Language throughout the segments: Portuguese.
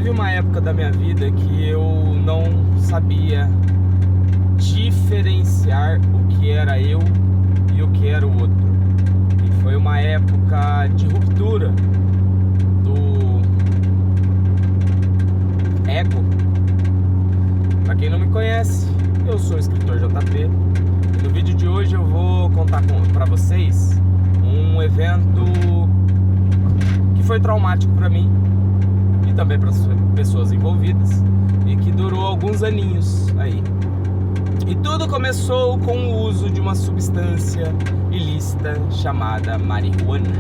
tive uma época da minha vida que eu não sabia diferenciar o que era eu e o que era o outro. E foi uma época de ruptura do ego. Pra quem não me conhece, eu sou o escritor JP. E no vídeo de hoje eu vou contar pra vocês um evento que foi traumático pra mim e também para as pessoas envolvidas e que durou alguns aninhos aí. E tudo começou com o uso de uma substância ilícita chamada marihuana.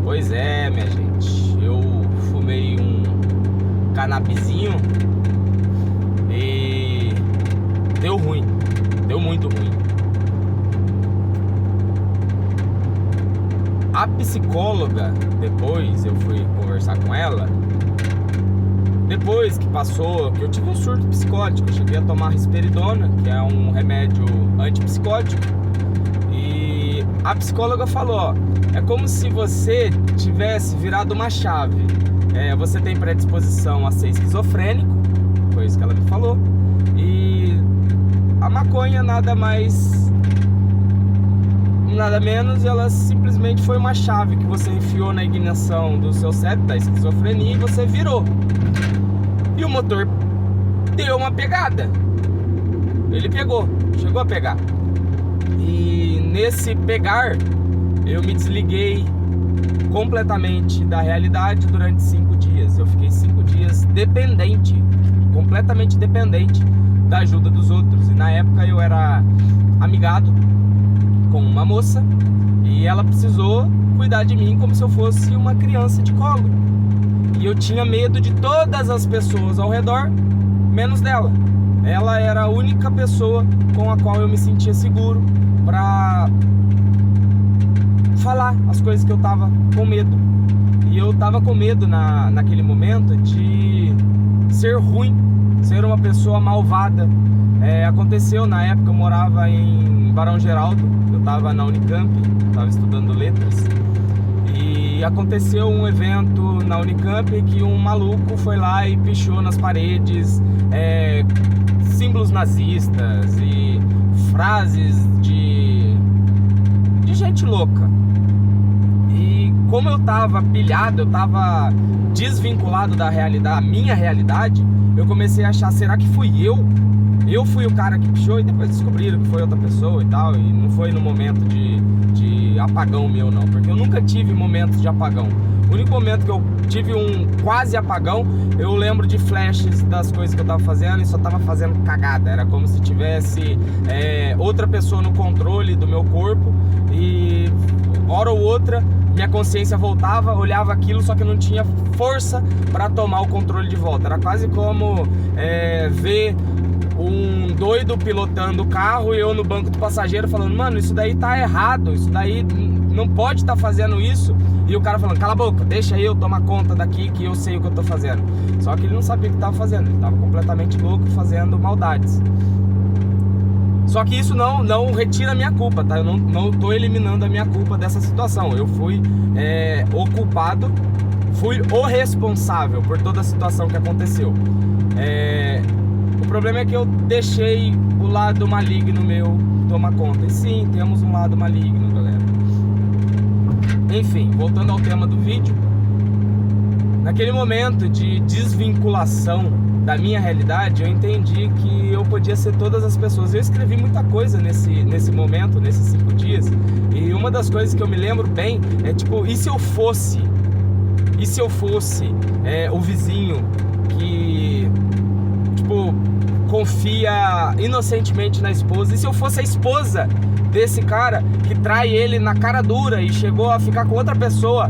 Pois é, minha gente, eu fumei um canabizinho e deu ruim, deu muito ruim. A psicóloga, depois eu fui conversar com ela, depois que passou, que eu tive um surto psicótico, eu cheguei a tomar risperidona, que é um remédio antipsicótico, e a psicóloga falou, ó, é como se você tivesse virado uma chave. Você tem predisposição a ser esquizofrênico, foi isso que ela me falou, e a maconha nada menos, ela simplesmente foi uma chave que você enfiou na ignição do seu cérebro, da esquizofrenia, e você virou. E o motor deu uma pegada. Ele chegou a pegar. E nesse pegar, eu me desliguei completamente da realidade durante 5 dias. Eu fiquei 5 dias dependente, completamente dependente da ajuda dos outros. E na época eu era amigado com uma moça e ela precisou cuidar de mim como se eu fosse uma criança de colo. E eu tinha medo de todas as pessoas ao redor, menos dela. Ela era a única pessoa com a qual eu me sentia seguro pra falar as coisas que eu tava com medo. E eu tava com medo naquele momento de ser ruim, ser uma pessoa malvada. Aconteceu na época, eu morava em Barão Geraldo, eu tava na Unicamp, tava estudando letras. E aconteceu um evento na Unicamp que um maluco foi lá e pichou nas paredes símbolos nazistas e frases de gente louca. E como eu tava pilhado, eu tava desvinculado da realidade, a minha realidade, eu comecei a achar, será que fui eu? Eu fui o cara que pichou, e depois descobriram que foi outra pessoa e tal, e não foi no momento de apagão meu não, porque eu nunca tive momentos de apagão. O único momento que eu tive um quase apagão, eu lembro de flashes das coisas que eu tava fazendo e só tava fazendo cagada. Era como se tivesse outra pessoa no controle do meu corpo e hora ou outra minha consciência voltava, olhava aquilo, só que não tinha força para tomar o controle de volta. Era quase como ver um doido pilotando o carro e eu no banco do passageiro falando, mano, isso daí tá errado, isso daí não pode estar fazendo isso. E o cara falando, cala a boca, deixa eu tomar conta daqui que eu sei o que eu tô fazendo. Só que ele não sabia o que tava fazendo, ele tava completamente louco fazendo maldades. Só que isso não retira a minha culpa, tá? Eu não tô eliminando a minha culpa dessa situação. Eu fui o culpado, fui o responsável por toda a situação que aconteceu. O problema é que eu deixei o lado maligno meu tomar conta. E sim, temos um lado maligno, galera. Enfim, voltando ao tema do vídeo. Naquele momento de desvinculação da minha realidade, eu entendi que eu podia ser todas as pessoas. Eu escrevi muita coisa nesse momento, nesses 5 dias. E uma das coisas que eu me lembro bem é tipo, e se eu fosse o vizinho que tipo confia inocentemente na esposa? E se eu fosse a esposa desse cara que trai ele na cara dura e chegou a ficar com outra pessoa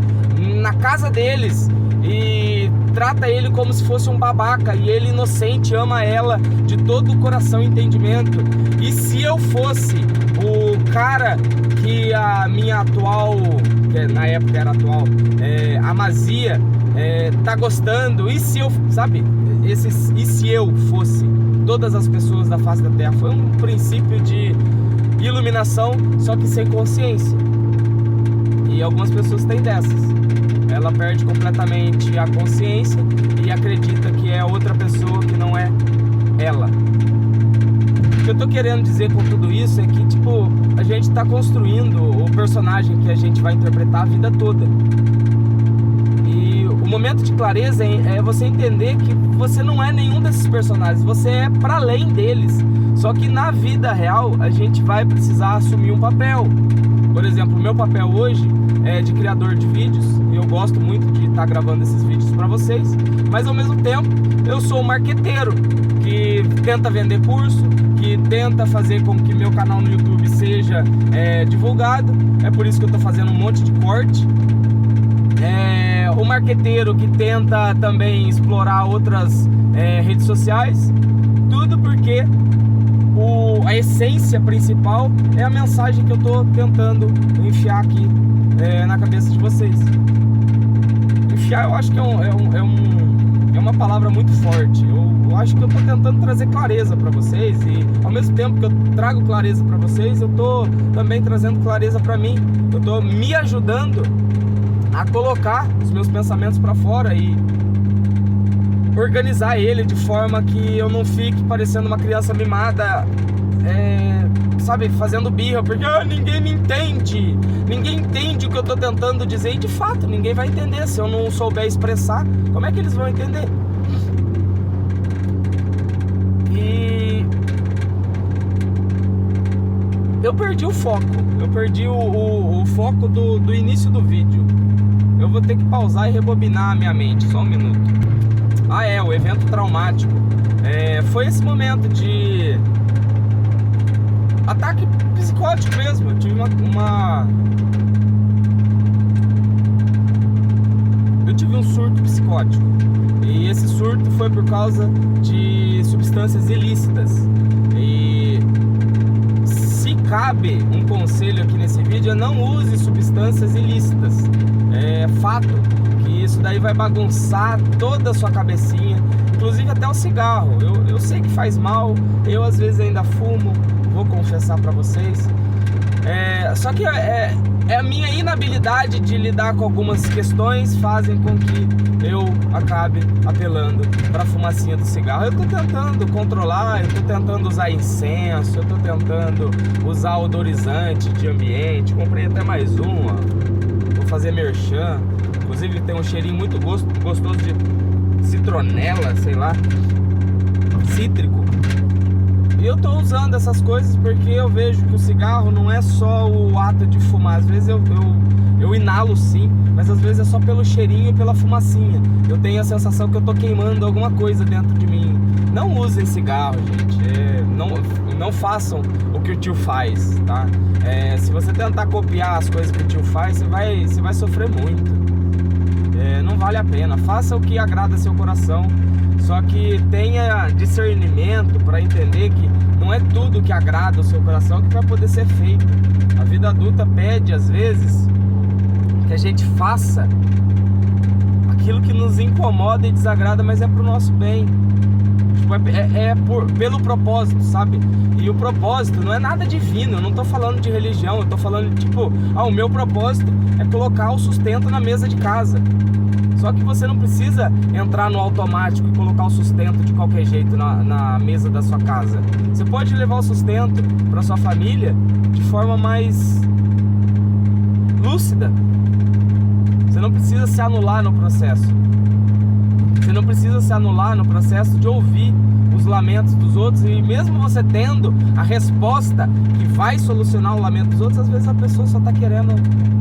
na casa deles e trata ele como se fosse um babaca, e ele inocente ama ela de todo o coração e entendimento? E se eu fosse o cara que a minha atual, que na época era atual, Amazia, tá gostando? E se eu, sabe, e se eu fosse todas as pessoas da face da terra? Foi um princípio de iluminação, só que sem consciência. E algumas pessoas têm dessas. ela perde completamente a consciência e acredita que é outra pessoa que não é ela. O que eu tô querendo dizer com tudo isso é que, tipo, a gente tá construindo o personagem que a gente vai interpretar a vida toda. E o momento de clareza é você entender que você não é nenhum desses personagens, você é para além deles. Só que na vida real a gente vai precisar assumir um papel. Por exemplo, o meu papel hoje é de criador de vídeos. Eu gosto muito de estar gravando esses vídeos para vocês, mas ao mesmo tempo eu sou um marqueteiro que tenta vender curso, que tenta fazer com que meu canal no YouTube seja divulgado. É por isso que eu estou fazendo um monte de corte. O marqueteiro que tenta também explorar outras redes sociais. Tudo porque a essência principal é a mensagem que eu estou tentando enfiar aqui na cabeça de vocês. Enfiar, eu acho que é uma palavra muito forte. Eu acho que eu estou tentando trazer clareza para vocês, e ao mesmo tempo que eu trago clareza para vocês, eu estou também trazendo clareza para mim. Eu estou me ajudando a colocar os meus pensamentos para fora e organizar ele de forma que eu não fique parecendo uma criança mimada, sabe, fazendo birra, porque ninguém me entende, ninguém entende o que eu tô tentando dizer. E de fato, ninguém vai entender. Se eu não souber expressar, como é que eles vão entender? E eu perdi o foco. Eu perdi o foco do início do vídeo. Eu vou ter que pausar e rebobinar a minha mente. Só um minuto. O evento traumático. Foi esse momento de ataque psicótico mesmo. Eu tive eu tive um surto psicótico. E esse surto foi por causa de substâncias ilícitas. E se cabe um conselho aqui nesse vídeo, não use substâncias ilícitas. É fato que isso daí vai bagunçar toda a sua cabecinha, inclusive até o cigarro. Eu sei que faz mal, eu às vezes ainda fumo, vou confessar pra vocês. Só que a minha inabilidade de lidar com algumas questões fazem com que eu acabe apelando pra fumacinha do cigarro. Eu tô tentando controlar, eu tô tentando usar incenso, eu tô tentando usar odorizante de ambiente. Comprei até mais um, vou fazer merchan. Inclusive tem um cheirinho muito gostoso de citronela, sei lá, cítrico. E eu tô usando essas coisas porque eu vejo que o cigarro não é só o ato de fumar. Às vezes eu inalo sim, mas às vezes é só pelo cheirinho e pela fumacinha. Eu tenho a sensação que eu tô queimando alguma coisa dentro de mim. Não usem cigarro, gente. Não façam o que o tio faz, tá? Se você tentar copiar as coisas que o tio faz, você vai sofrer muito. Não vale a pena. Faça o que agrada seu coração. Só que tenha discernimento para entender que não é tudo que agrada o seu coração que vai poder ser feito. A vida adulta pede às vezes que a gente faça aquilo que nos incomoda e desagrada, mas é pro nosso bem. Pelo propósito, sabe? E o propósito não é nada divino. Eu não tô falando de religião. Eu tô falando tipo, o meu propósito é colocar o sustento na mesa de casa. Só que você não precisa entrar no automático e colocar o sustento de qualquer jeito na mesa da sua casa. Você pode levar o sustento para sua família de forma mais lúcida. Você não precisa se anular no processo. Você não precisa se anular no processo de ouvir os lamentos dos outros. E mesmo você tendo a resposta que vai solucionar o lamento dos outros, às vezes a pessoa só tá querendo,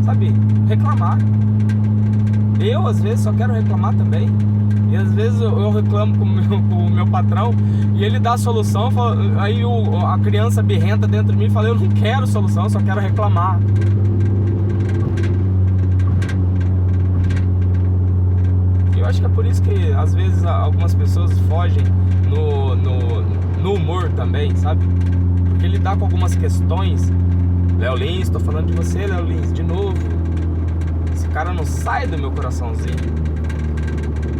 sabe, reclamar. Eu, às vezes, só quero reclamar também. E às vezes eu reclamo com o meu patrão e ele dá a solução. Aí a criança birrenta dentro de mim e fala: eu não quero solução, eu só quero reclamar. Eu acho que é por isso que às vezes algumas pessoas fogem no humor também, sabe? Porque lidar com algumas questões. Léo Lins, tô falando de você, Léo Lins, de novo. Esse cara não sai do meu coraçãozinho.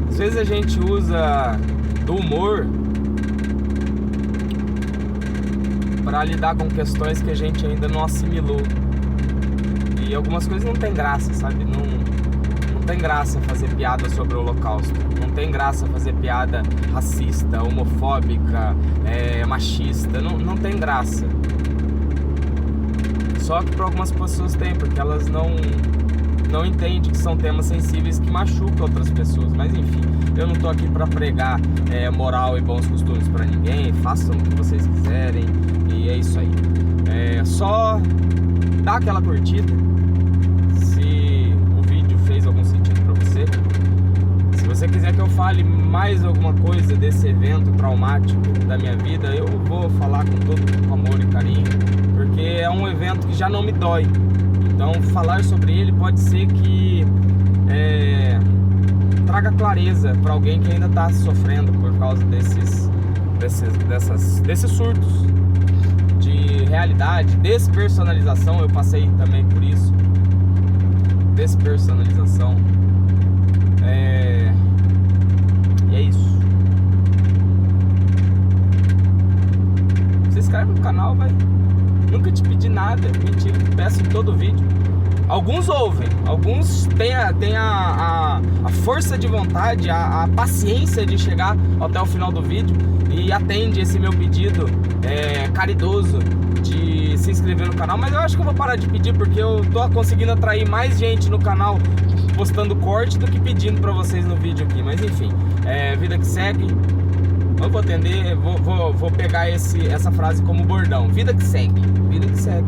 Às vezes a gente usa do humor para lidar com questões que a gente ainda não assimilou. E algumas coisas não tem graça, sabe? Não Não tem graça fazer piada sobre o Holocausto. Não tem graça fazer piada racista, homofóbica, machista. Não tem graça. Só que para algumas pessoas tem, porque elas não entendem que são temas sensíveis que machucam outras pessoas. Mas enfim, eu não tô aqui para pregar moral e bons costumes para ninguém. Façam o que vocês quiserem e é isso aí. Só dá aquela curtida se o vídeo fez algum sentido para você. Se você quiser que eu fale mais alguma coisa desse evento traumático da minha vida, eu vou falar com todo amor e carinho, porque é um evento que já não me dói. Então falar sobre ele pode ser que traga clareza para alguém que ainda está sofrendo por causa desses surtos de realidade, despersonalização. Eu passei também por isso. Despersonalização. E é isso. Se inscreve no canal, vai. Nunca te pedi nada. Mentira, peço em todo vídeo. Alguns ouvem, alguns têm a força de vontade, a paciência de chegar até o final do vídeo e atende esse meu pedido caridoso de se inscrever no canal. Mas eu acho que eu vou parar de pedir, porque eu tô conseguindo atrair mais gente no canal postando corte do que pedindo pra vocês no vídeo aqui. Mas enfim, vida que segue. Eu vou atender, vou pegar essa frase como bordão. Vida que segue, vida que segue.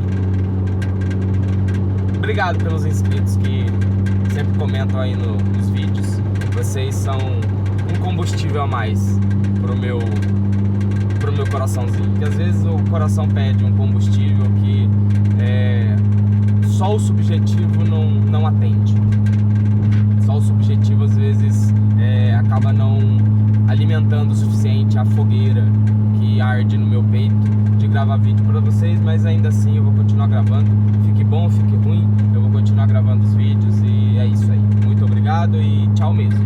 Obrigado pelos inscritos que sempre comentam aí nos vídeos. Vocês são um combustível a mais pro meu coraçãozinho. Porque às vezes o coração pede um combustível que só o subjetivo não atende. Só o subjetivo às vezes acaba não alimentando o suficiente a fogueira que arde no meu peito de gravar vídeo para vocês, mas ainda assim eu vou continuar gravando. Fique bom, fique ruim, eu vou continuar gravando os vídeos e é isso aí. Muito obrigado e tchau mesmo.